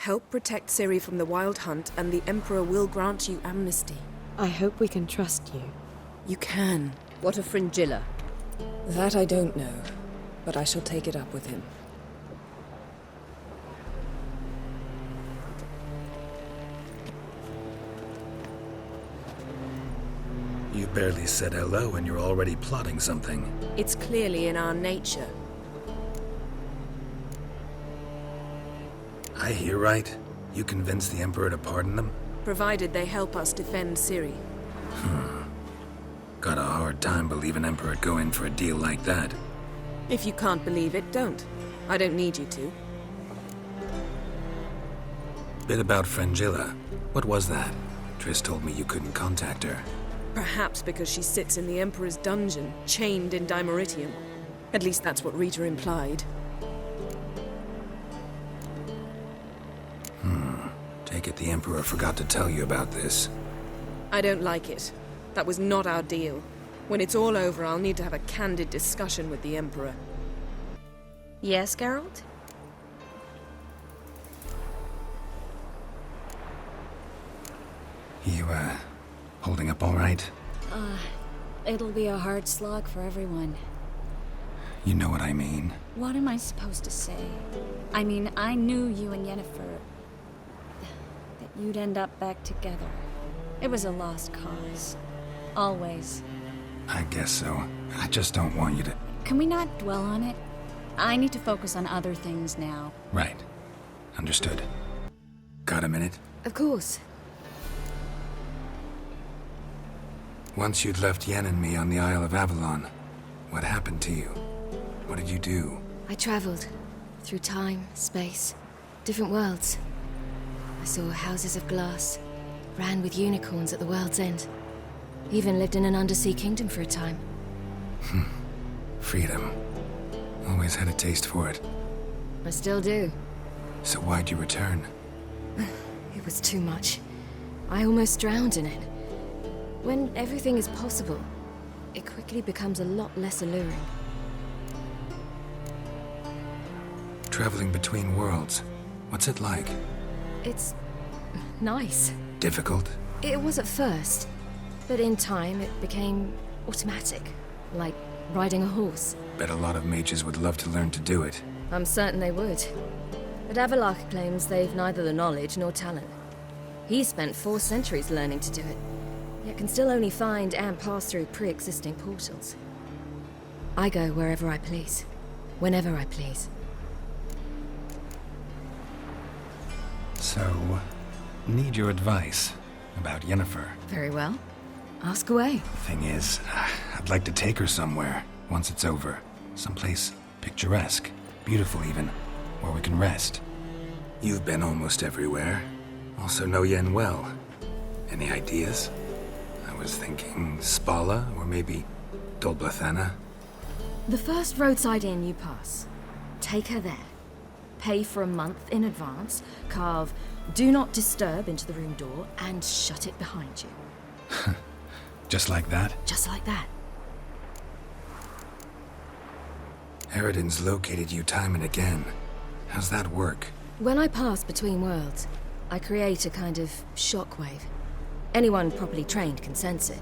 Help protect Ciri from the Wild Hunt, and the Emperor will grant you amnesty. I hope we can trust you. You can. What of Fringilla? That I don't know, but I shall take it up with him. You barely said hello and you're already plotting something. It's clearly in our nature. I hear right? You convinced the Emperor to pardon them? Provided they help us defend Ciri. Got a hard time believing Emperor'd go in for a deal like that. If you can't believe it, don't. I don't need you to. Bit about Fringilla. What was that? Triss told me you couldn't contact her. Perhaps because she sits in the Emperor's dungeon, chained in Dimeritium. At least that's what Rita implied. Take it the Emperor forgot to tell you about this. I don't like it. That was not our deal. When it's all over, I'll need to have a candid discussion with the Emperor. Yes, Geralt? You, holding up all right? It'll be a hard slog for everyone. You know what I mean. What am I supposed to say? I mean, I knew you and Yennefer... that you'd end up back together. It was a lost cause. Always. I guess so. I just don't want you to... Can we not dwell on it? I need to focus on other things now. Right. Understood. Got a minute? Of course. Once you'd left Yen and me on the Isle of Avalon, what happened to you? What did you do? I traveled through time, space, different worlds. I saw houses of glass, ran with unicorns at the world's end. Even lived in an undersea kingdom for a time. Freedom. Always had a taste for it. I still do. So why'd you return? It was too much. I almost drowned in it. When everything is possible, it quickly becomes a lot less alluring. Traveling between worlds. What's it like? It's... nice. Difficult? It was at first, but in time it became automatic, like riding a horse. Bet a lot of mages would love to learn to do it. I'm certain they would. But Avallac'h claims they've neither the knowledge nor talent. He spent 4 centuries learning to do it, yet can still only find and pass through pre-existing portals. I go wherever I please, whenever I please. So, need your advice about Yennefer. Very well. Ask away. Thing is, I'd like to take her somewhere, once it's over. Someplace picturesque, beautiful even, where we can rest. You've been almost everywhere. Also know Yen well. Any ideas? I was thinking Spala, or maybe Dol Blathanna. The first roadside inn you pass. Take her there. Pay for a month in advance, carve "Do Not Disturb" into the room door, and shut it behind you. Just like that? Just like that. Eredin's located you time and again. How's that work? When I pass between worlds, I create a kind of shockwave. Anyone properly trained can sense it.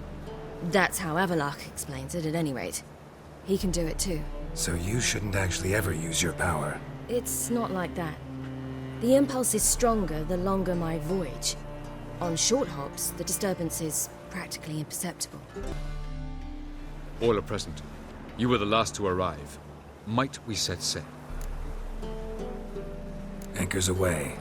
That's how Avallac'h explains it, at any rate. He can do it too. So you shouldn't actually ever use your power. It's not like that. The impulse is stronger the longer my voyage. On short hops, the disturbance is practically imperceptible. All are present. You were the last to arrive. Might we set sail? Anchors away.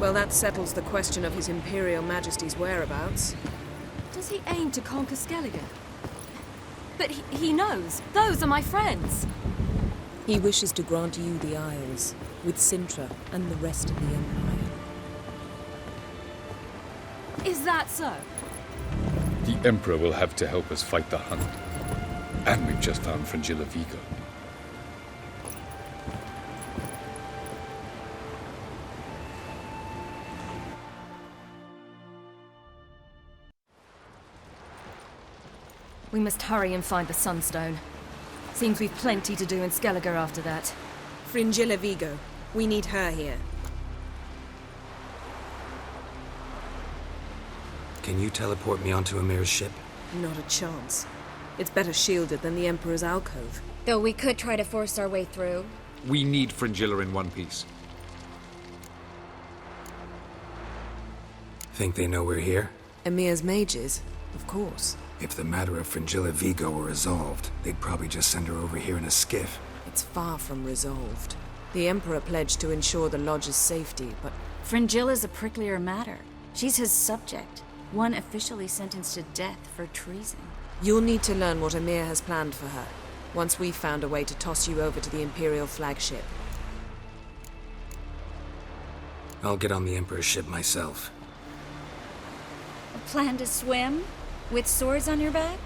Well, that settles the question of His Imperial Majesty's whereabouts. Does he aim to conquer Skellige? But he knows. Those are my friends. He wishes to grant you the Isles, with Sintra and the rest of the Empire. Is that so? The Emperor will have to help us fight the Hunt. And we've just found Fringilla Vigo. We must hurry and find the Sunstone. Seems we've plenty to do in Skellige after that. Fringilla Vigo. We need her here. Can you teleport me onto Emhyr's ship? Not a chance. It's better shielded than the Emperor's alcove. Though we could try to force our way through. We need Fringilla in one piece. Think they know we're here? Emhyr's mages? Of course. If the matter of Fringilla Vigo were resolved, they'd probably just send her over here in a skiff. It's far from resolved. The Emperor pledged to ensure the Lodge's safety, but Fringilla's a pricklier matter. She's his subject. One officially sentenced to death for treason. you'll need to learn what Emhyr has planned for her, once we've found a way to toss you over to the Imperial flagship. I'll get on the Emperor's ship myself. A plan to swim? With swords on your back?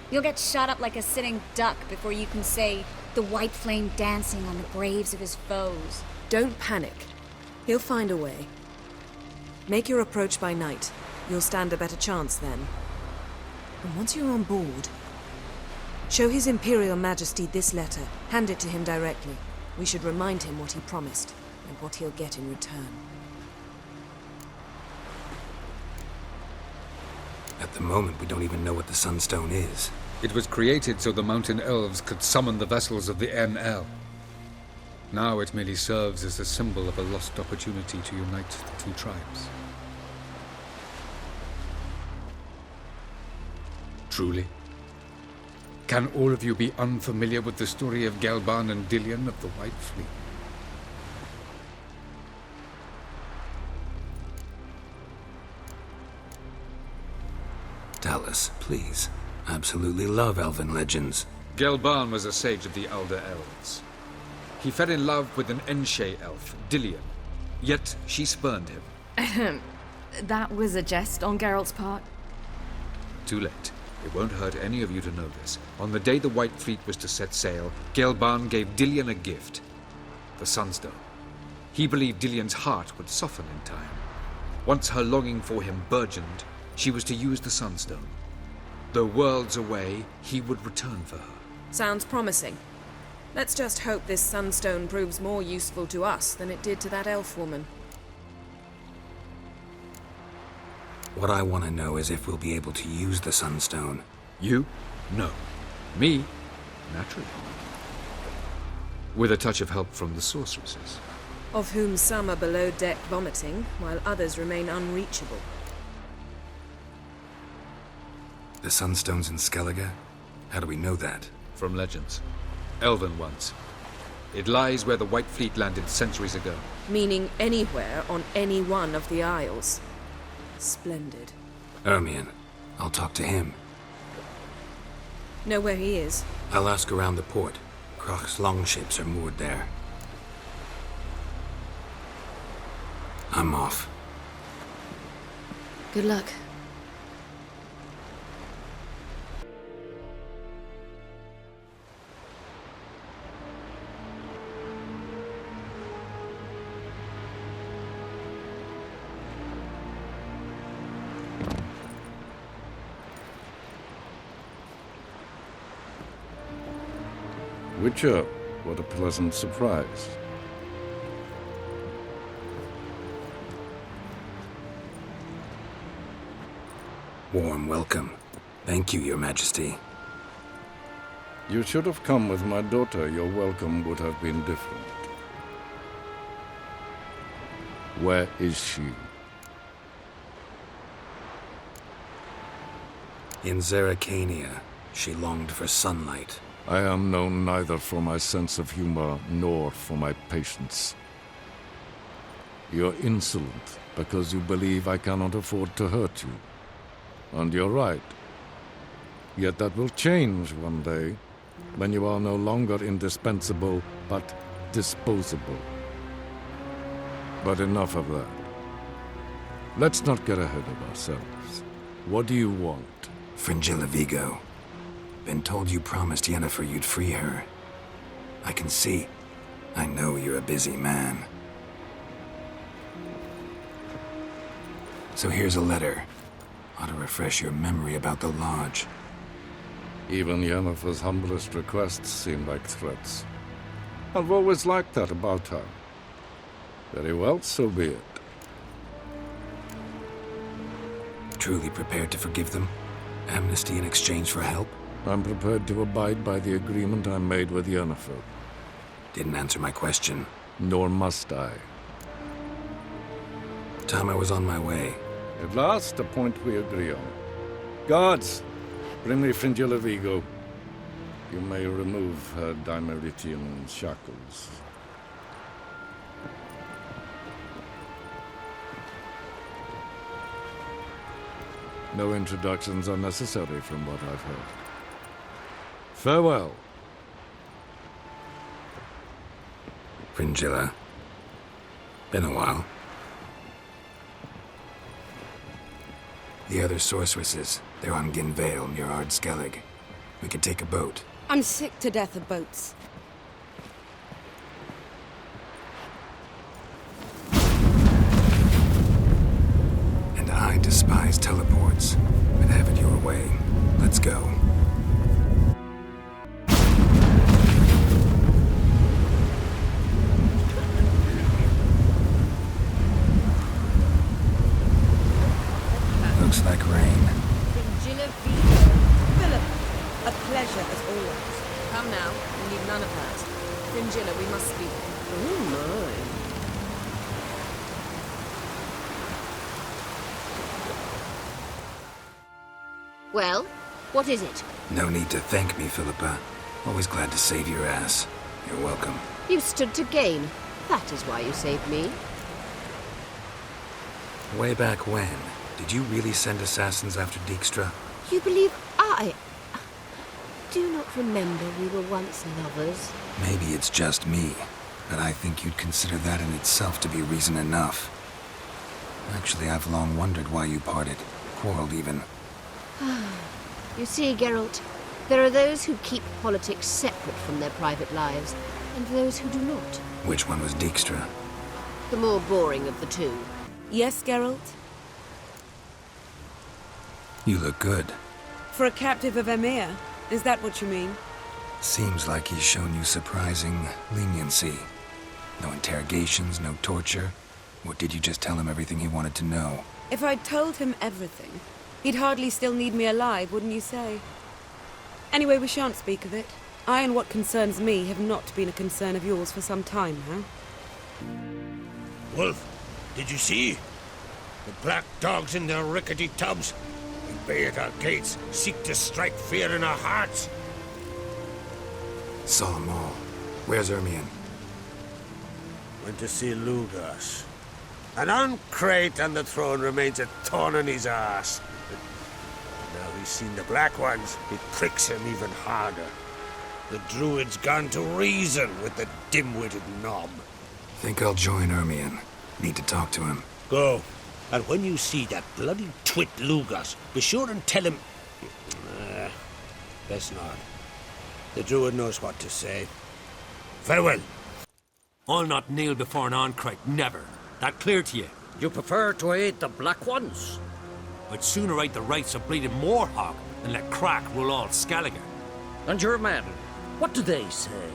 You'll get shot up like a sitting duck before you can say, the white flame dancing on the graves of his foes. Don't panic. He'll find a way. Make your approach by night. You'll stand a better chance then. And once you're on board, show His Imperial Majesty this letter. Hand it to him directly. We should remind him what he promised, and what he'll get in return. At the moment, we don't even know what the Sunstone is. It was created so the mountain elves could summon the vessels of the NL. Now it merely serves as a symbol of a lost opportunity to unite the two tribes. Truly? Can all of you be unfamiliar with the story of Gelban and Dillion of the White Fleet? Tell us, please. I absolutely love elven legends. Gelban was a sage of the Elder Elves. He fell in love with an Enshe elf, Dillion, yet she spurned him. That was a jest on Geralt's part. Too late. It won't hurt any of you to know this. On the day the White Fleet was to set sail, Gelban gave Dillion a gift. The Sunstone. He believed Dillion's heart would soften in time. Once her longing for him burgeoned, she was to use the Sunstone. Though worlds away, he would return for her. Sounds promising. Let's just hope this Sunstone proves more useful to us than it did to that elf woman. What I want to know is if we'll be able to use the Sunstone. You? No. Me? Naturally. With a touch of help from the sorceresses. Of whom some are below deck vomiting, while others remain unreachable. The Sunstone's in Skellige? How do we know that? From legends. Elven ones. It lies where the White Fleet landed centuries ago. Meaning anywhere on any one of the Isles. Splendid. Ermion. I'll talk to him. Know where he is? I'll ask around the port. Croc's longships are moored there. I'm off. Good luck. Witcher, what a pleasant surprise. Warm welcome. Thank you, Your Majesty. You should have come with my daughter. Your welcome would have been different. Where is she? In Zeracania, she longed for sunlight. I am known neither for my sense of humor nor for my patience. You're insolent, because you believe I cannot afford to hurt you. And you're right. Yet that will change one day, when you are no longer indispensable, but disposable. But enough of that. Let's not get ahead of ourselves. What do you want? Fringilla Vigo. Been told you promised Yennefer you'd free her. I can see. I know you're a busy man. So here's a letter. Ought to refresh your memory about the Lodge. Even Yennefer's humblest requests seem like threats. I've always liked that about her. Very well, so be it. Truly prepared to forgive them? Amnesty in exchange for help? I'm prepared to abide by the agreement I made with Yennefer. Didn't answer my question. Nor must I. Time I was on my way. At last, a point we agree on. Guards, bring me Fringilla Vigo. You may remove her Dimeritian shackles. No introductions are necessary from what I've heard. Farewell. Fringilla. Been a while. The other sorceresses, they're on Ginvale near Ardskellig. We could take a boat. I'm sick to death of boats. And I despise teleports. But have it your way. Let's go. Looks like rain. Philippa, a pleasure as always. Come now, we need none of that. Fringilla, we must speak. Oh my. Well, what is it? No need to thank me, Philippa. Always glad to save your ass. You're welcome. You stood to gain. That is why you saved me. Way back when, did you really send assassins after Dijkstra? You believe I... Do you not remember we were once lovers? Maybe it's just me, but I think you'd consider that in itself to be reason enough. Actually, I've long wondered why you parted. Quarreled even. You see, Geralt, there are those who keep politics separate from their private lives, and those who do not. Which one was Dijkstra? The more boring of the two. Yes, Geralt? You look good. For a captive of Emhyr, is that what you mean? Seems like he's shown you surprising leniency. No interrogations, no torture. Or did you just tell him everything he wanted to know? If I'd told him everything, he'd hardly still need me alive, wouldn't you say? Anyway, we shan't speak of it. I and what concerns me have not been a concern of yours for some time now. Wolf, did you see? The black dogs in their rickety tubs. We bay at our gates, seek to strike fear in our hearts. Saw them all. Where's Ermion? Went to see Lugos. An uncrate on the throne remains a thorn in his ass. Now he's seen the Black Ones, it pricks him even harder. The druid's gone to reason with the dim-witted knob. Think I'll join Ermion. Need to talk to him. Go. And when you see that bloody twit Lugos, be sure and tell him... best not. The druid knows what to say. Farewell. I'll not kneel before an Oncrite, never. That clear to you? You prefer to aid the Black Ones? I'd sooner aid the rights of bleeding Moorhog than let Crack rule all Skellige. And your men, what do they say?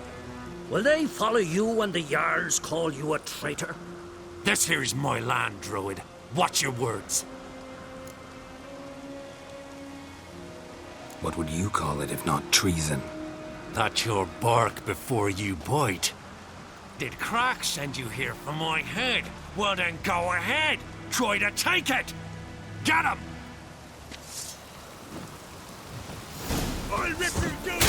Will they follow you when the Jarls call you a traitor? This here is my land, Druid. Watch your words. What would you call it if not treason? That's your bark before you bite. Did Crack send you here for my head? Well then go ahead. Try to take it. Get him! I'll rip you down!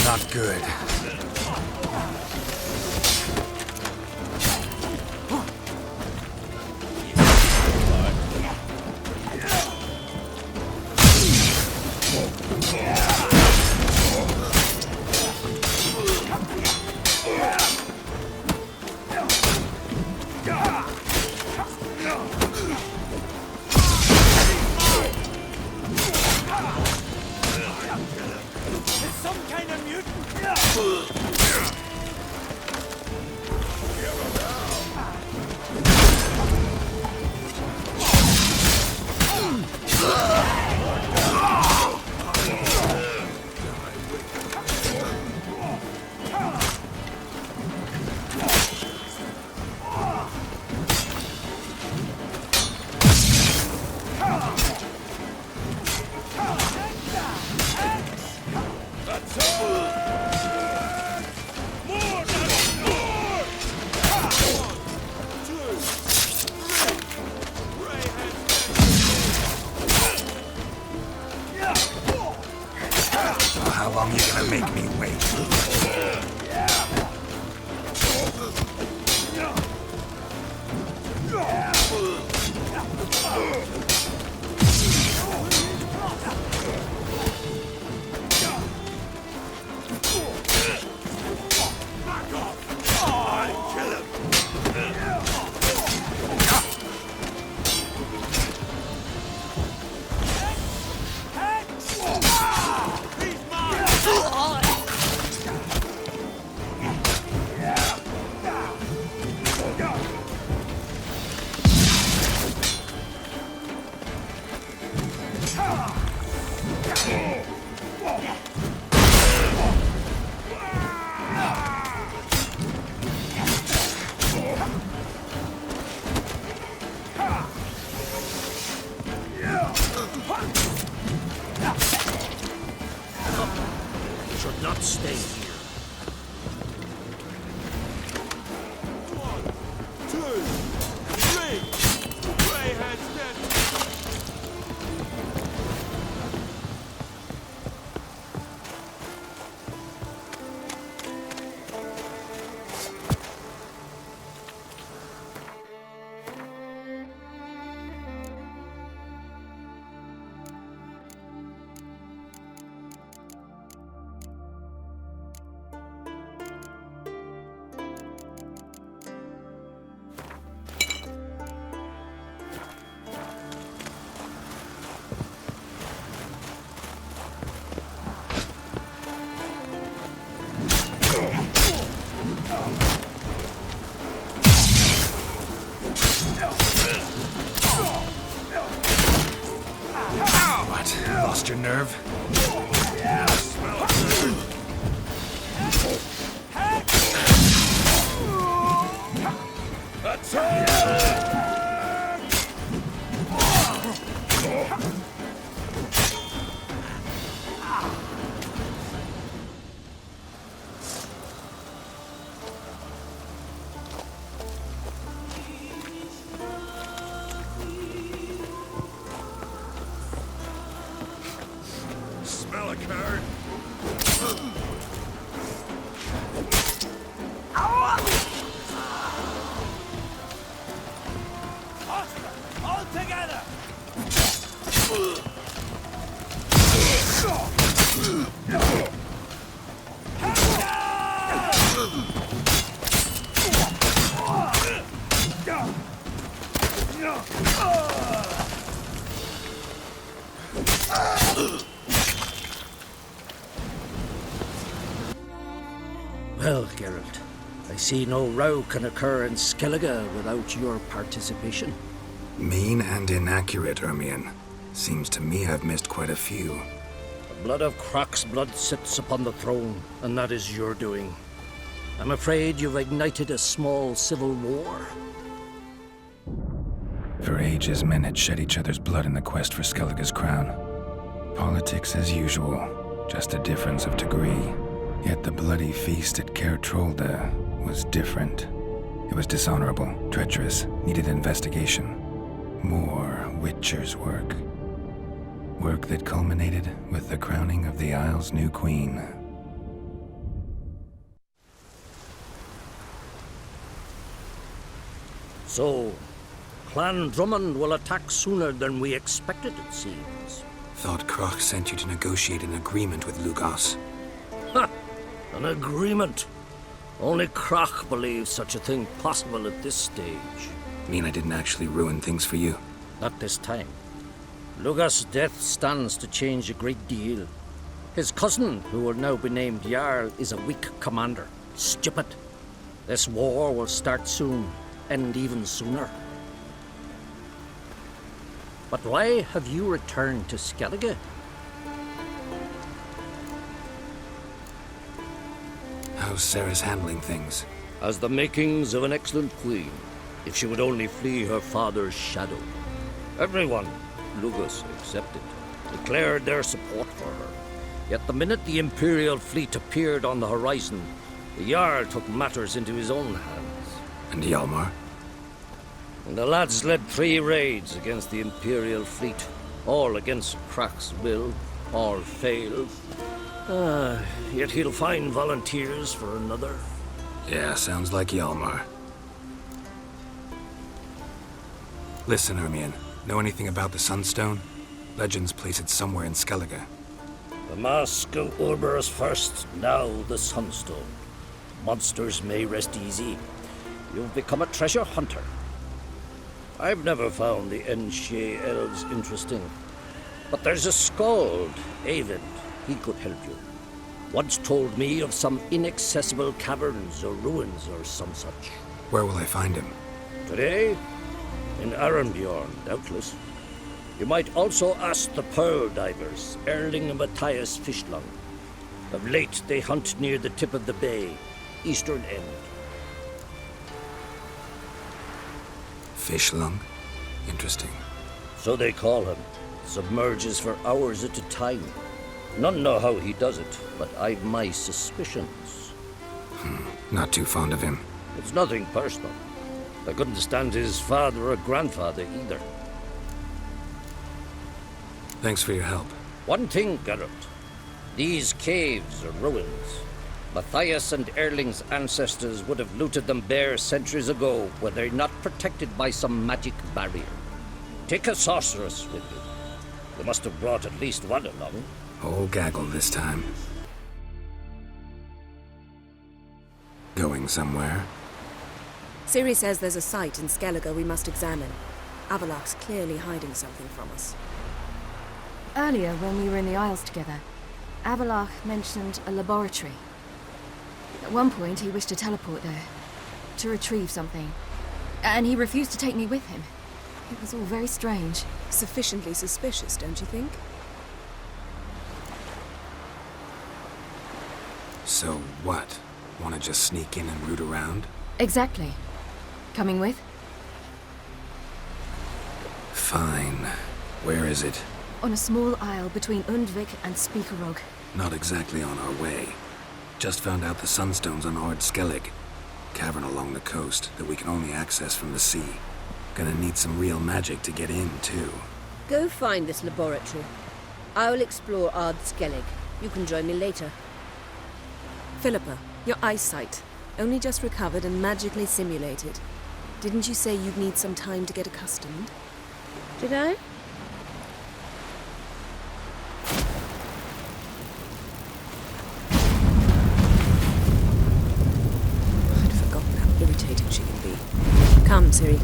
not good. How long you gonna make me wait? Should not stay here. Lost your nerve? That's it! Smell a card? All together! Well, Geralt, I see no row can occur in Skellige without your participation. Mean and inaccurate, Ermion. Seems to me I've missed quite a few. The blood of Croc's blood sits upon the throne, and that is your doing. I'm afraid you've ignited a small civil war. For ages, men had shed each other's blood in the quest for Skellige's crown. Politics as usual, just a difference of degree. Yet the bloody feast at Caer Trolda was different. It was dishonorable, treacherous, needed investigation. More Witcher's work. Work that culminated with the crowning of the Isle's new queen. So, Clan Drummond will attack sooner than we expected, it seems. Thought Croc sent you to negotiate an agreement with Lugos. Ha! An agreement? Only Croc believes such a thing possible at this stage. Mean I didn't actually ruin things for you? Not this time. Lugos' death stands to change a great deal. His cousin, who will now be named Jarl, is a weak commander. Stupid. This war will start soon, end even sooner. But why have you returned to Skellige? How's Sarah's handling things? Has the makings of an excellent queen, if she would only flee her father's shadow. Everyone, Lugos excepted, declared their support for her. Yet the minute the Imperial fleet appeared on the horizon, the Jarl took matters into his own hands. And Hjalmar? The lads led 3 raids against the Imperial fleet, all against Croc's will, all failed. Yet he'll find volunteers for another. Yeah, sounds like Hjalmar. Listen, Ermion, know anything about the Sunstone? Legends place it somewhere in Skellige. The Mask of Urberus first, now the Sunstone. Monsters may rest easy. You've become a treasure hunter. I've never found the Enshe elves interesting. But there's a skald, Eyvind. He could help you. Once told me of some inaccessible caverns or ruins or some such. Where will I find him? Today? In Arenbjorn, doubtless. You might also ask the pearl divers, Erling and Matthias Fishlung. Of late, they hunt near the tip of the bay, eastern end. Fishlung? Interesting. So they call him. Submerges for hours at a time. None know how he does it, but I've my suspicions. Not too fond of him. It's nothing personal. I couldn't stand his father or grandfather either. Thanks for your help. One thing, Geralt. These caves are ruins. Matthias and Erling's ancestors would have looted them bare centuries ago were they not protected by some magic barrier. Take a sorceress with you. You must have brought at least one along. Whole gaggle this time. Going somewhere? Ciri says there's a site in Skellige we must examine. Avalok's clearly hiding something from us. Earlier, when we were in the Isles together, Avalok mentioned a laboratory. At one point, he wished to teleport there, to retrieve something. And he refused to take me with him. It was all very strange. Sufficiently suspicious, don't you think? So what? Want to just sneak in and root around? Exactly. Coming with? Fine. Where is it? On a small isle between Undvik and Speakerog. Not exactly on our way. Just found out the Sunstone's on Ard Skellig. Cavern along the coast that we can only access from the sea. Gonna need some real magic to get in, too. Go find this laboratory. I will explore Ard Skellig. You can join me later. Philippa, your eyesight. Only just recovered and magically simulated. Didn't you say you'd need some time to get accustomed? Did I? I'd forgotten how irritating she can be. Come, Ciri.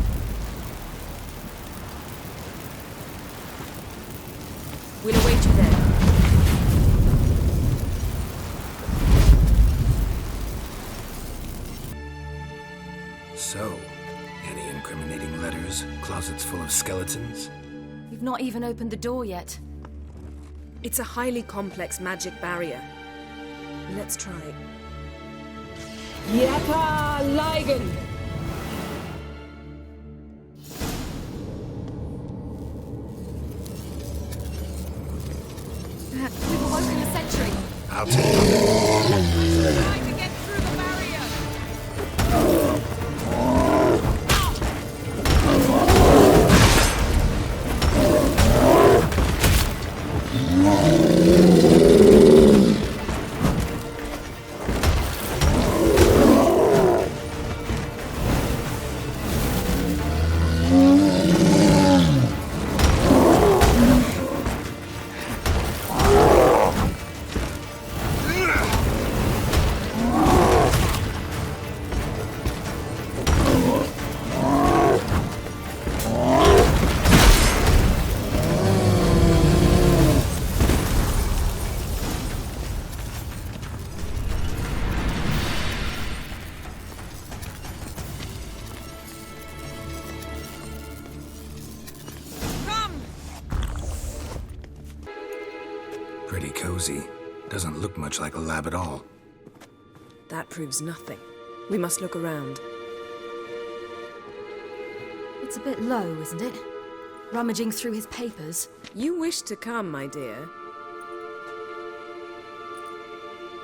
We'll await you there. So, any incriminating letters? Closets full of skeletons? We've not even opened the door yet. It's a highly complex magic barrier. Let's try. Yeka Ligen! We've awoken a sentry. I'll take it. Trying to get through the barrier! Pretty cozy. Doesn't look much like a lab at all. That proves nothing. We must look around. It's a bit low, isn't it? Rummaging through his papers. You wish to come, my dear.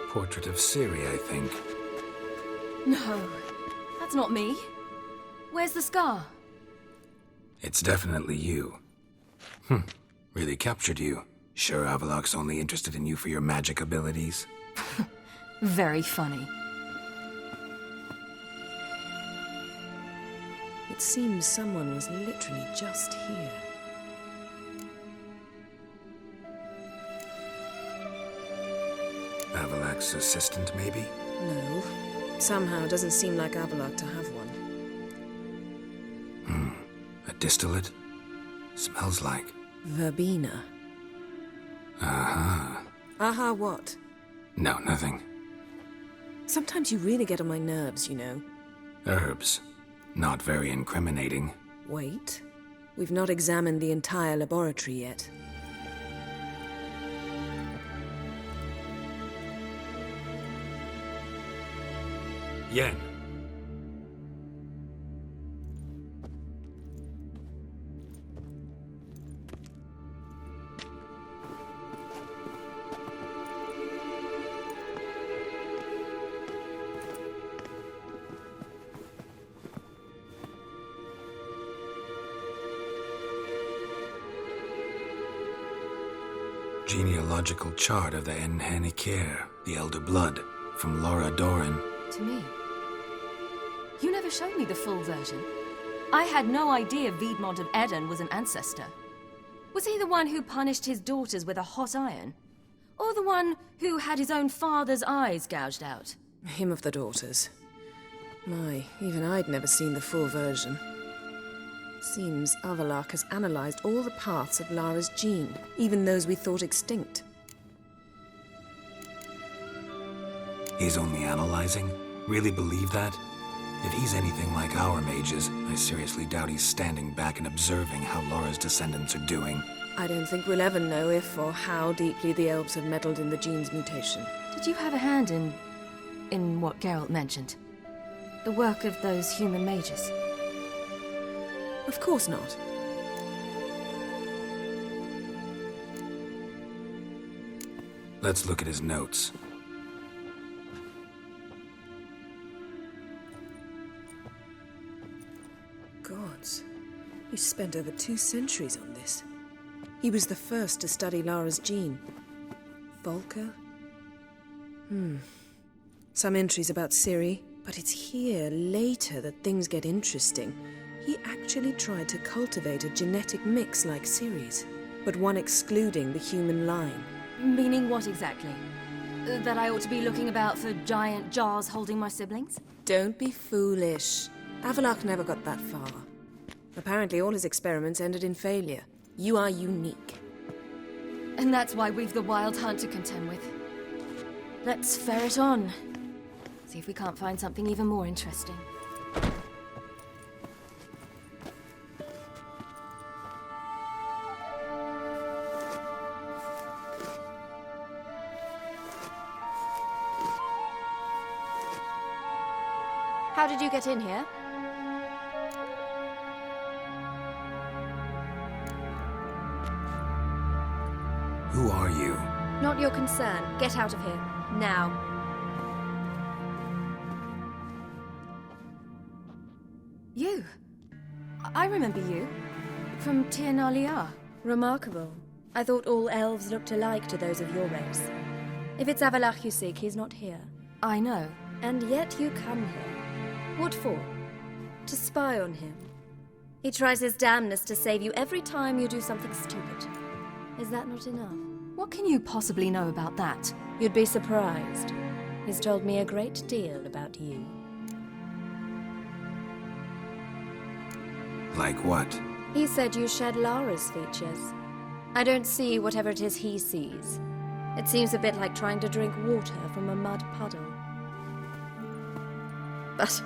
Portrait of Ciri, I think. No, that's not me. Where's the scar? It's definitely you. Really captured you. Sure Avallac'h's only interested in you for your magic abilities? Very funny. It seems someone was literally just here. Avallac'h's assistant, maybe? No. Somehow it doesn't seem like Avallac'h to have one. A distillate? Smells like... Verbena. Aha. Aha what? No, nothing. Sometimes you really get on my nerves, you know. Herbs. Not very incriminating. Wait. We've not examined the entire laboratory yet. Yen. Genealogical chart of the Enhanikir, the Elder Blood, from Laura Doran. To me. You never showed me the full version. I had no idea Viedmont of Eredin was an ancestor. Was he the one who punished his daughters with a hot iron? Or the one who had his own father's eyes gouged out? Him of the daughters. My, even I'd never seen the full version. Seems Avallac'h has analyzed all the paths of Lara's gene, even those we thought extinct. He's only analyzing? Really believe that? If he's anything like our mages, I seriously doubt he's standing back and observing how Laura's descendants are doing. I don't think we'll ever know if or how deeply the elves have meddled in the gene's mutation. Did you have a hand in what Geralt mentioned? The work of those human mages? Of course not. Let's look at his notes. Gods. He spent over 2 centuries on this. He was the first to study Lara's gene. Volker? Some entries about Ciri, but it's here, later, that things get interesting. He actually tried to cultivate a genetic mix like Ciri's, but one excluding the human line. Meaning what exactly? That I ought to be looking about for giant jars holding my siblings? Don't be foolish. Avallac'h never got that far. Apparently all his experiments ended in failure. You are unique. And that's why we've the Wild Hunt to contend with. Let's ferret on. See if we can't find something even more interesting. How did you get in here? Who are you? Not your concern. Get out of here. Now. You? I remember you. From Tir na Liar. Remarkable. I thought all elves looked alike to those of your race. If it's Avallac'h you seek, he's not here. I know. And yet you come here. What for? To spy on him. He tries his damnedest to save you every time you do something stupid. Is that not enough? What can you possibly know about that? You'd be surprised. He's told me a great deal about you. Like what? He said you shared Lara's features. I don't see whatever it is he sees. It seems a bit like trying to drink water from a mud puddle. But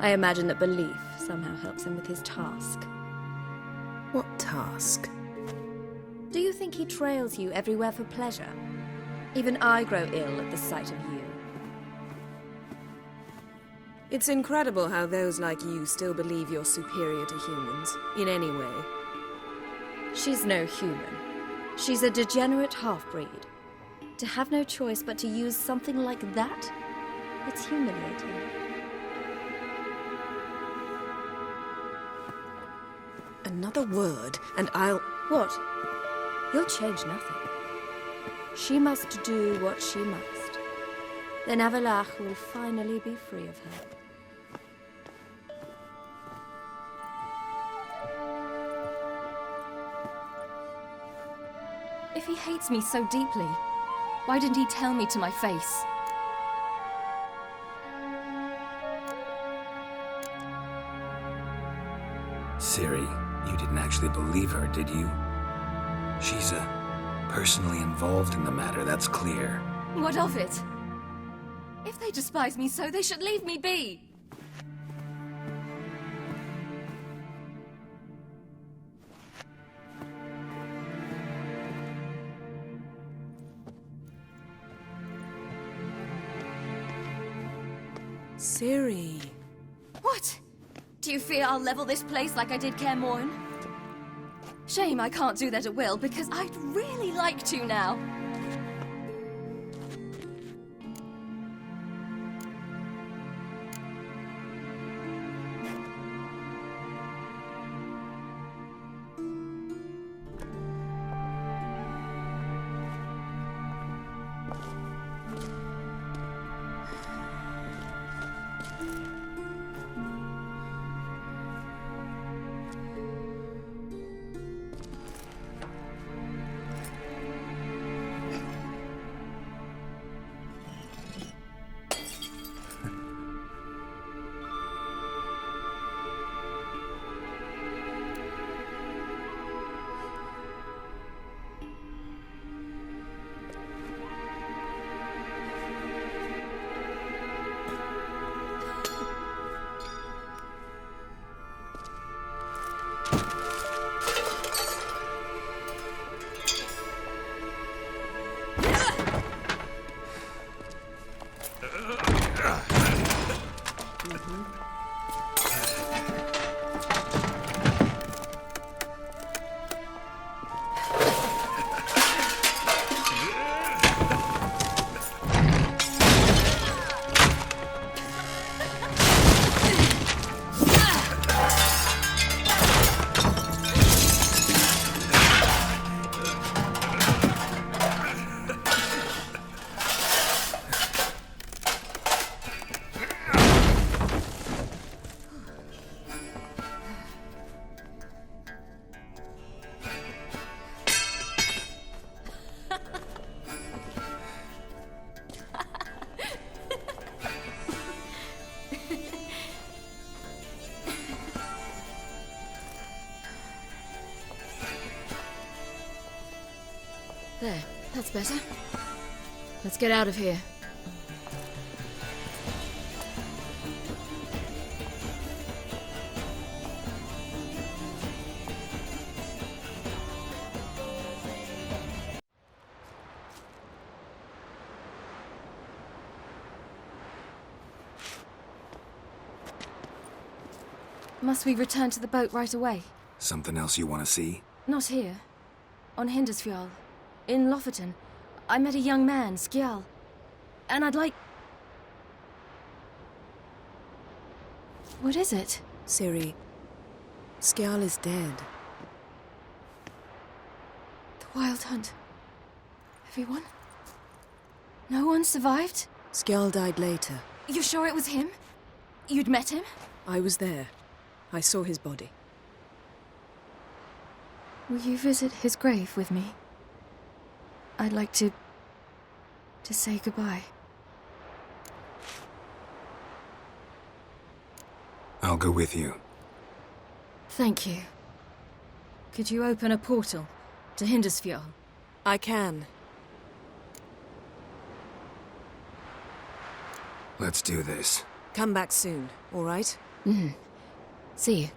I imagine that belief somehow helps him with his task. What task? Do you think he trails you everywhere for pleasure? Even I grow ill at the sight of you. It's incredible how those like you still believe you're superior to humans, in any way. She's no human. She's a degenerate half-breed. To have no choice but to use something like that? It's humiliating. Another word, and I'll... What? You'll change nothing. She must do what she must. Then Avallac'h will finally be free of her. If he hates me so deeply, why didn't he tell me to my face? Ciri, you didn't actually believe her, did you? She's personally involved in the matter, that's clear. What of it? If they despise me so, they should leave me be. Ciri. What? Do you fear I'll level this place like I did Kaer Morhen? Shame I can't do that at will, because I'd really like to now. There, that's better. Let's get out of here. Must we return to the boat right away? Something else you want to see? Not here. On Hindersfjall. In Lofoten. I met a young man, Skjal. And I'd like... What is it? Ciri, Skjal is dead. The Wild Hunt. Everyone? No one survived? Skjal died later. You sure it was him? You'd met him? I was there. I saw his body. Will you visit his grave with me? I'd like to say goodbye. I'll go with you. Thank you. Could you open a portal to Hindersfjall? I can. Let's do this. Come back soon, all right? Mm-hmm. See you.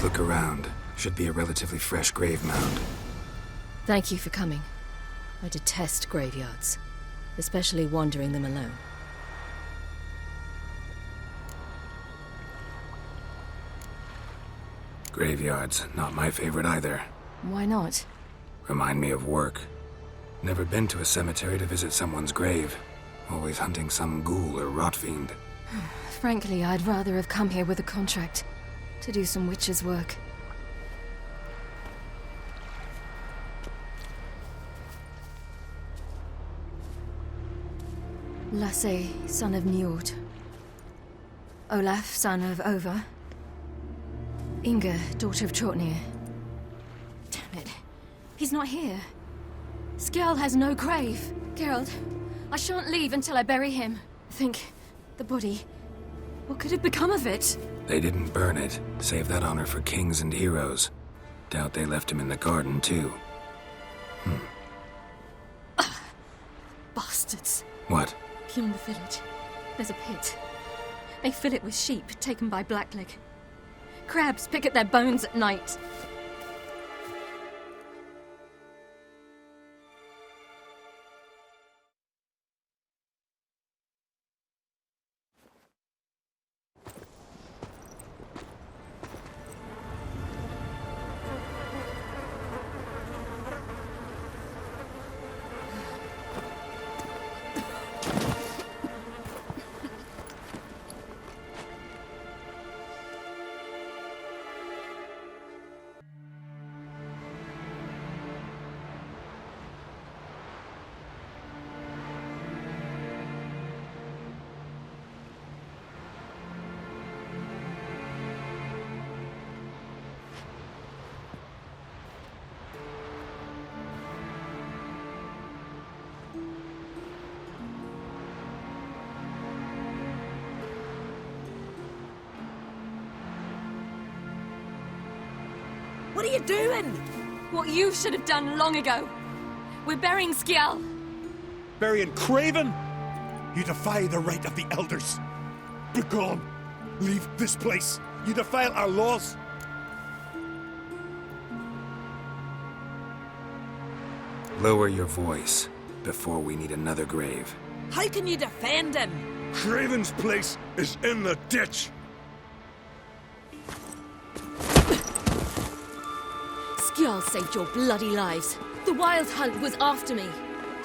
look around. Should be a relatively fresh grave mound. Thank you for coming. I detest graveyards, especially wandering them alone. Graveyards, not my favorite either. Why not? Remind me of work. Never been to a cemetery to visit someone's grave. Always hunting some ghoul or rot fiend. Frankly, I'd rather have come here with a contract to do some witch's work. Lasse, son of Njord. Olaf, son of Over. Inga, daughter of Trotnir. Damn it. He's not here. Skjall has no grave. Geralt, I shan't leave until I bury him. Think, the body. What could have become of it? They didn't burn it. Save that honor for kings and heroes. Doubt they left him in the garden, too. Bastards. What? Beyond the village, there's a pit. They fill it with sheep taken by Blackleg. Crabs pick at their bones at night. What are you doing? What you should have done long ago. We're burying Skjall. Burying Craven? You defy the right of the elders. Begone. Leave this place. You defile our laws. Lower your voice before we need another grave. How can you defend him? Craven's place is in the ditch. Skjall saved your bloody lives. The Wild Hunt was after me.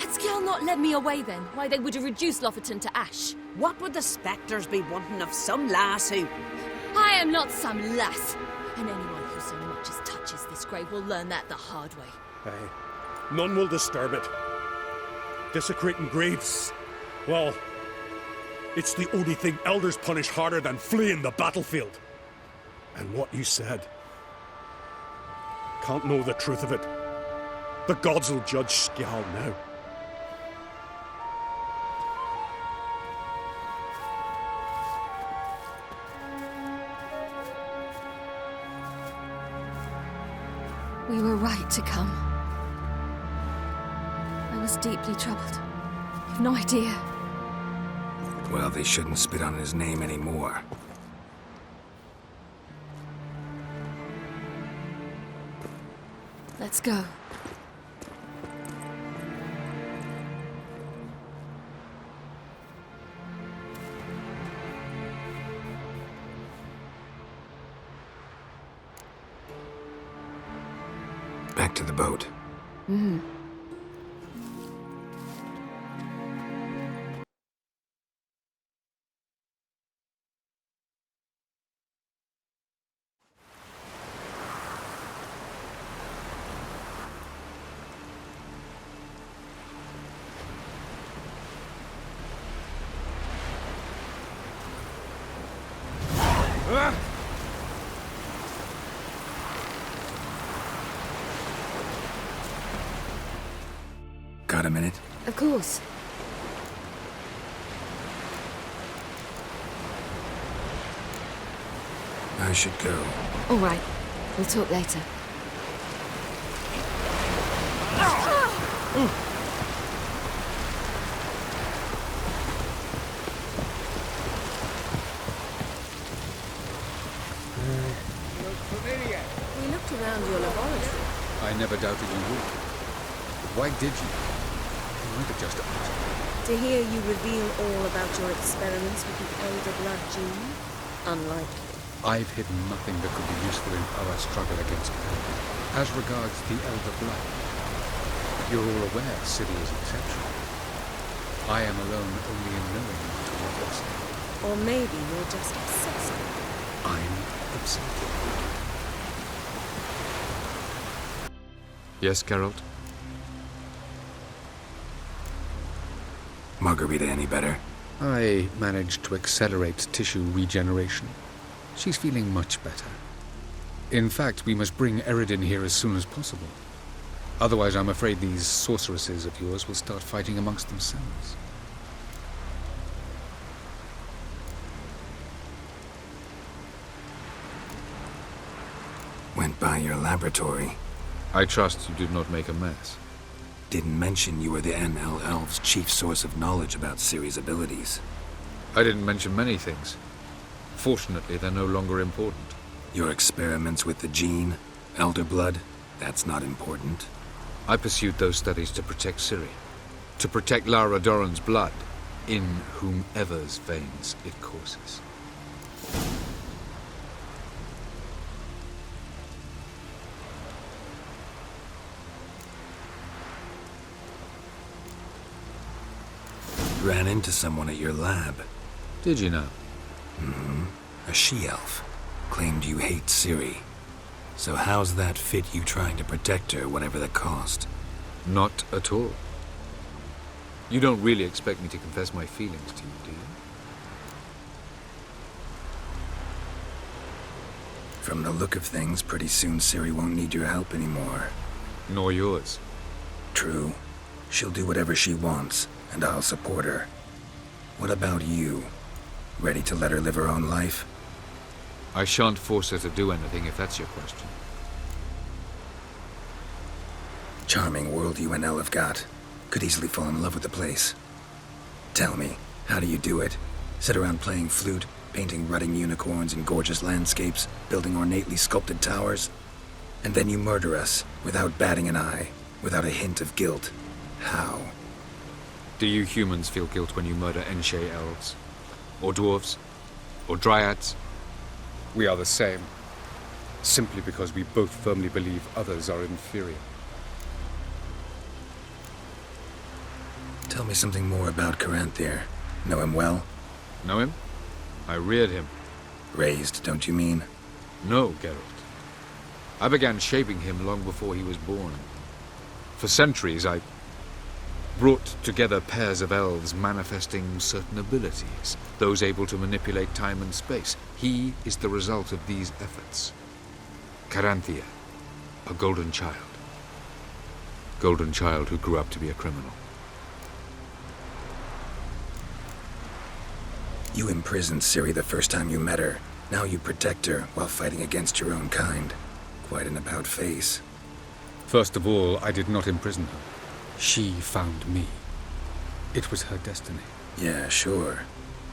Had Skjall not led me away then, why they would have reduced Lofoten to ash. What would the spectres be wanting of some lass who... I am not some lass. And anyone who so much as touches this grave will learn that the hard way. Aye. None will disturb it. Desecrating graves, well, it's the only thing elders punish harder than fleeing the battlefield. And what you said. Can't know the truth of it. The gods will judge Skjall now. We were right to come. I was deeply troubled. You've no idea. Well, they shouldn't spit on his name anymore. Let's go. Back to the boat. Got a minute? Of course. I should go. All right. We'll talk later. We looked around your laboratory. I never doubted you would. But why did you? You might have just asked. To hear you reveal all about your experiments with the Elder Blood gene? Unlikely. I've hidden nothing that could be useful in our struggle against Eredin. As regards the Elder Blood, you're all aware Ciri is exceptional. I am alone only in knowing what to say. Or maybe you're just obsessed. I'm obsessed. Yes, Geralt? Margarita any better? I managed to accelerate tissue regeneration. She's feeling much better. In fact, we must bring Eredin here as soon as possible. Otherwise, I'm afraid these sorceresses of yours will start fighting amongst themselves. Went by your laboratory. I trust you did not make a mess. Didn't mention you were the NL Elves' chief source of knowledge about Ciri's abilities. I didn't mention many things. Fortunately, they're no longer important. Your experiments with the gene, Elder Blood, that's not important. I pursued those studies to protect Ciri. To protect Lara Doran's blood, in whomever's veins it courses. Ran into someone at your lab. Did you know? Mm-hmm. A she-elf. Claimed you hate Ciri. So how's that fit you trying to protect her, whatever the cost? Not at all. You don't really expect me to confess my feelings to you, do you? From the look of things, pretty soon Ciri won't need your help anymore. Nor yours. True. She'll do whatever she wants, and I'll support her. What about you? Ready to let her live her own life? I shan't force her to do anything, if that's your question. Charming world you and Elle have got. Could easily fall in love with the place. Tell me, how do you do it? Sit around playing flute, painting rutting unicorns in gorgeous landscapes, building ornately sculpted towers? And then you murder us, without batting an eye, without a hint of guilt. How? Do you humans feel guilt when you murder Enshe elves? Or dwarves? Or dryads? We are the same. Simply because we both firmly believe others are inferior. Tell me something more about Caranthir. Know him well? Know him? I reared him. Raised, don't you mean? No, Geralt. I began shaping him long before he was born. For centuries, I brought together pairs of elves manifesting certain abilities, those able to manipulate time and space. He is the result of these efforts. Caranthir, a golden child. Golden child who grew up to be a criminal. You imprisoned Ciri the first time you met her. Now you protect her while fighting against your own kind. Quite an about-face. First of all, I did not imprison her. She found me. It was her destiny. Yeah, sure.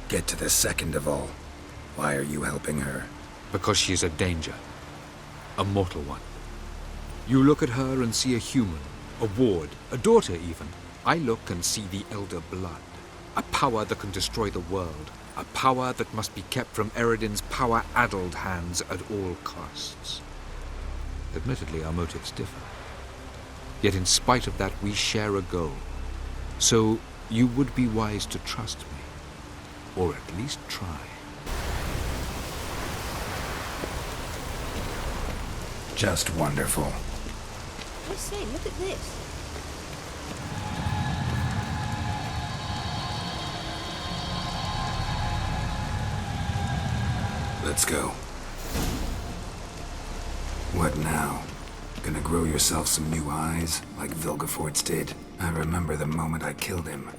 Get to the second of all. Why are you helping her? Because she is a danger. A mortal one. You look at her and see a human, a ward, a daughter even. I look and see the Elder Blood. A power that can destroy the world. A power that must be kept from Eredin's power-addled hands at all costs. Admittedly, our motives differ. Yet in spite of that, we share a goal. So you would be wise to trust me. Or at least try. Just wonderful. I say, look at this. Let's go. What now? Gonna grow yourself some new eyes, like Vilgefortz did? I remember the moment I killed him.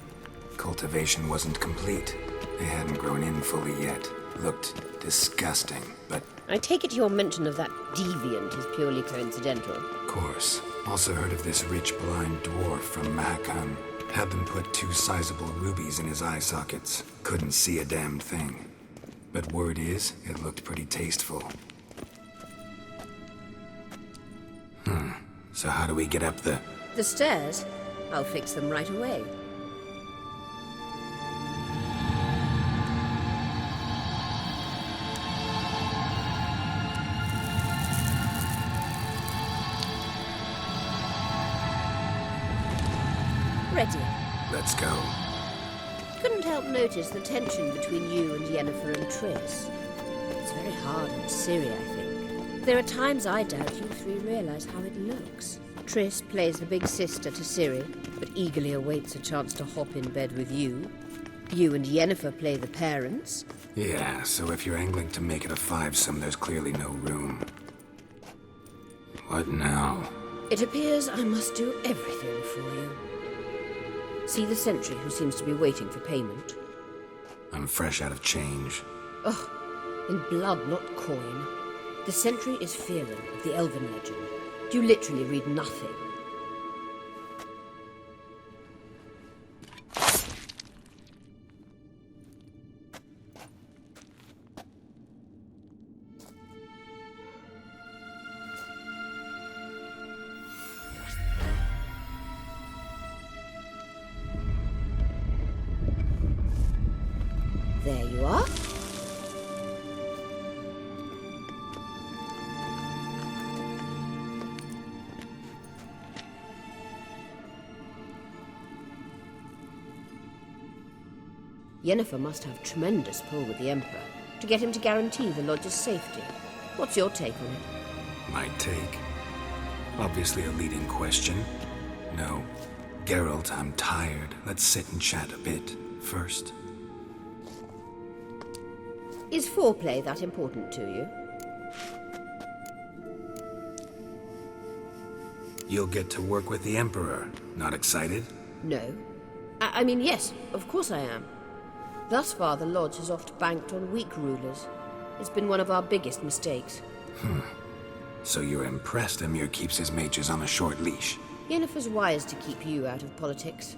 Cultivation wasn't complete. They hadn't grown in fully yet. Looked disgusting, but... I take it your mention of that deviant is purely coincidental. Of course. Also heard of this rich blind dwarf from Mahakam. Had them put 2 sizable rubies in his eye sockets. Couldn't see a damned thing. But word is, it looked pretty tasteful. So how do we get up the... The stairs? I'll fix them right away. Ready. Let's go. Couldn't help notice the tension between you and Yennefer and Triss. It's very hard on Ciri, I think. There are times I doubt you three realize how it looks. Triss plays the big sister to Ciri, but eagerly awaits a chance to hop in bed with you. You and Yennefer play the parents. Yeah, so if you're angling to make it a fivesome, there's clearly no room. What now? It appears I must do everything for you. See the sentry who seems to be waiting for payment? I'm fresh out of change. Ugh, in blood, not coin. The sentry is Phelan of the Elven legend. You literally read nothing. There you are. Yennefer must have tremendous pull with the Emperor to get him to guarantee the Lodge's safety. What's your take on it? My take? Obviously a leading question. No. Geralt, I'm tired. Let's sit and chat a bit first. Is foreplay that important to you? You'll get to work with the Emperor. Not excited? No. I mean, yes, of course I am. Thus far, the Lodge has oft banked on weak rulers. It's been one of our biggest mistakes. So you're impressed Emhyr keeps his mages on a short leash? Yennefer's wise to keep you out of politics.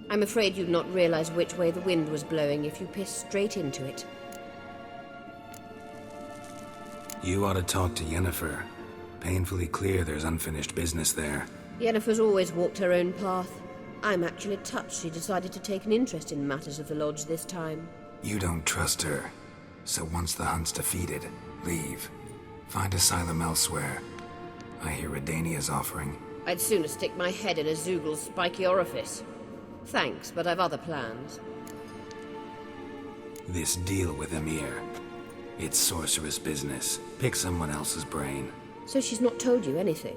I'm afraid you'd not realize which way the wind was blowing if you pissed straight into it. You ought to talk to Yennefer. Painfully clear there's unfinished business there. Yennefer's always walked her own path. I'm actually touched she decided to take an interest in matters of the Lodge this time. You don't trust her. So once the hunt's defeated, leave. Find asylum elsewhere. I hear Redania's offering. I'd sooner stick my head in a Zoogl's spiky orifice. Thanks, but I've other plans. This deal with Emhyr. It's sorceress business. Pick someone else's brain. So she's not told you anything?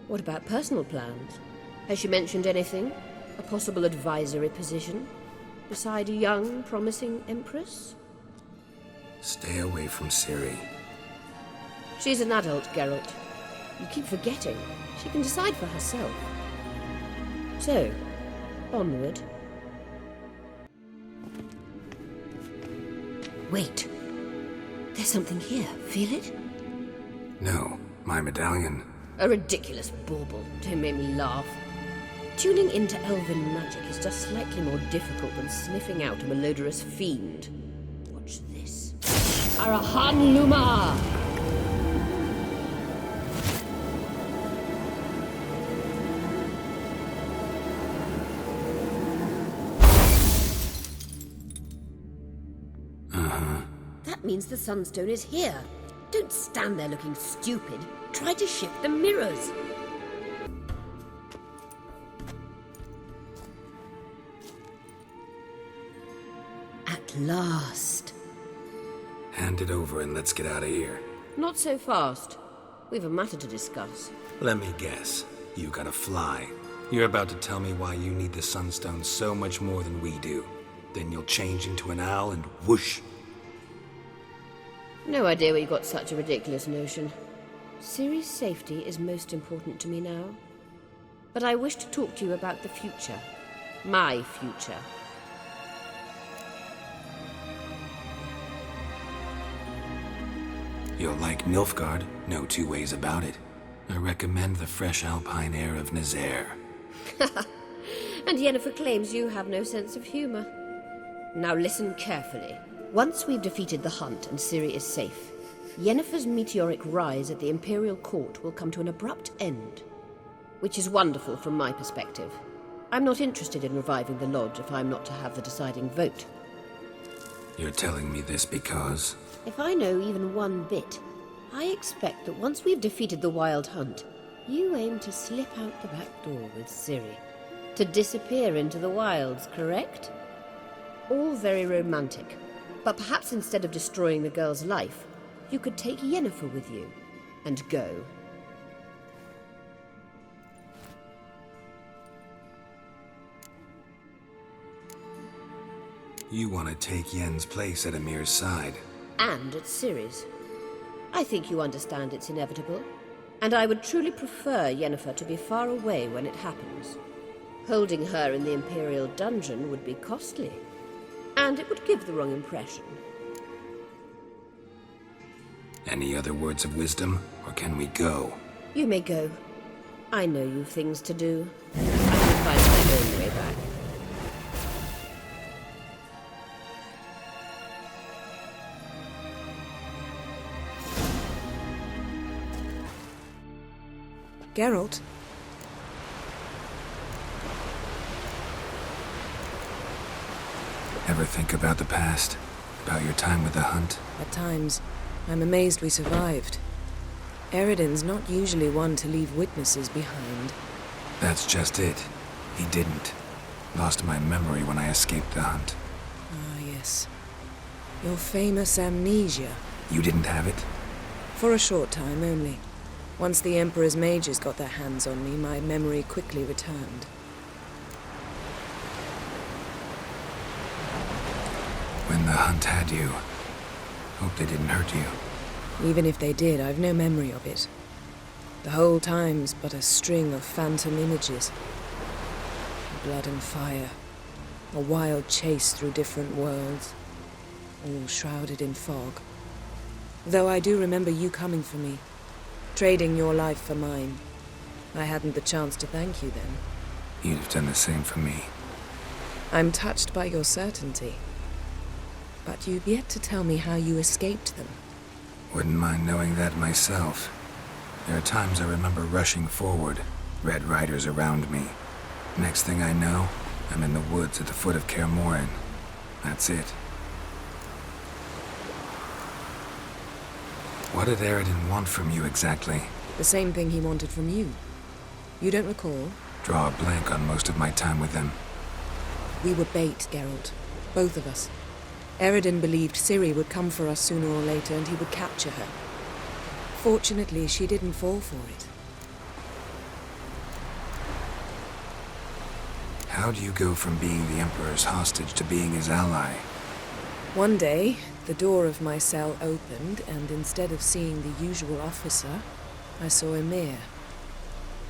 What about personal plans? Has she mentioned anything? A possible advisory position? Beside a young, promising empress? Stay away from Ciri. She's an adult, Geralt. You keep forgetting. She can decide for herself. So, onward. Wait. There's something here. Feel it? No, my medallion. A ridiculous bauble. Don't make me laugh. Tuning into elven magic is just slightly more difficult than sniffing out a malodorous fiend. Watch this. Arahan Luma! That means the Sunstone is here. Don't stand there looking stupid. Try to shift the mirrors. At last. Hand it over and let's get out of here. Not so fast. We've a matter to discuss. Let me guess. You gotta fly. You're about to tell me why you need the Sunstone so much more than we do. Then you'll change into an owl and whoosh. No idea where you got such a ridiculous notion. Ciri's safety is most important to me now. But I wish to talk to you about the future. My future. You'll like Nilfgaard, no two ways about it. I recommend the fresh alpine air of Nazaire. And Yennefer claims you have no sense of humor. Now listen carefully. Once we've defeated the hunt and Ciri is safe, Yennefer's meteoric rise at the Imperial Court will come to an abrupt end. which is wonderful from my perspective. I'm not interested in reviving the Lodge if I'm not to have the deciding vote. You're telling me this because... If I know even one bit, I expect that once we've defeated the Wild Hunt, you aim to slip out the back door with Ciri. To disappear into the wilds, correct? All very romantic. But perhaps instead of destroying the girl's life, you could take Yennefer with you and go. You want to take Yen's place at Emhyr's side. And at Ciri's. I think you understand it's inevitable, and I would truly prefer Yennefer to be far away when it happens. Holding her in the Imperial dungeon would be costly, and it would give the wrong impression. Any other words of wisdom, or can we go? You may go. I know you've things to do. I will find my own way back. Geralt? Ever think about the past? About your time with the Hunt? At times. I'm amazed we survived. Eredin's not usually one to leave witnesses behind. That's just it. He didn't. Lost my memory when I escaped the Hunt. Ah, yes. Your famous amnesia. You didn't have it? For a short time only. Once the Emperor's mages got their hands on me, my memory quickly returned. When the Hunt had you, hope they didn't hurt you. Even if they did, I've no memory of it. The whole time's but a string of phantom images. Blood and fire. A wild chase through different worlds. All shrouded in fog. Though I do remember you coming for me. Trading your life for mine. I hadn't the chance to thank you then. You'd have done the same for me. I'm touched by your certainty. But you've yet to tell me how you escaped them. Wouldn't mind knowing that myself. There are times I remember rushing forward, Red Riders around me. Next thing I know, I'm in the woods at the foot of Kaer Morhen. That's it. What did Eredin want from you exactly? The same thing he wanted from you. You don't recall? Draw a blank on most of my time with him. We were bait, Geralt. Both of us. Eredin believed Ciri would come for us sooner or later and he would capture her. Fortunately, she didn't fall for it. How do you go from being the Emperor's hostage to being his ally? One day, the door of my cell opened, and instead of seeing the usual officer, I saw Emhyr.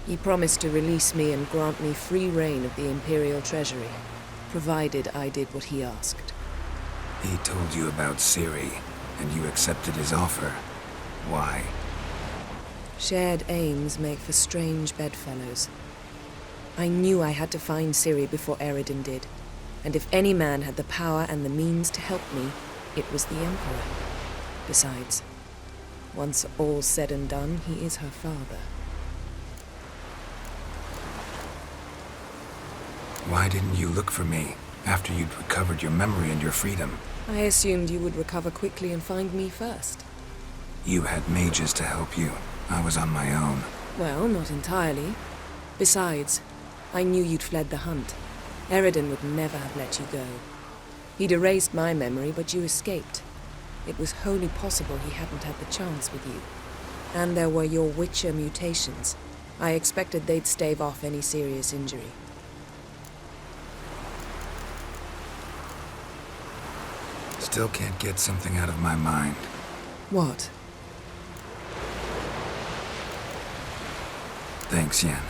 He promised to release me and grant me free reign of the Imperial Treasury, provided I did what he asked. He told you about Ciri, and you accepted his offer. Why? Shared aims make for strange bedfellows. I knew I had to find Ciri before Eredin did, and if any man had the power and the means to help me, it was the Emperor. Besides, once all's said and done, he is her father. Why didn't you look for me after you'd recovered your memory and your freedom? I assumed you would recover quickly and find me first. You had mages to help you. I was on my own. Well, not entirely. Besides, I knew you'd fled the Hunt. Eredin would never have let you go. He'd erased my memory, but you escaped. It was wholly possible he hadn't had the chance with you. And there were your Witcher mutations. I expected they'd stave off any serious injury. Still can't get something out of my mind. What? Thanks, Yen.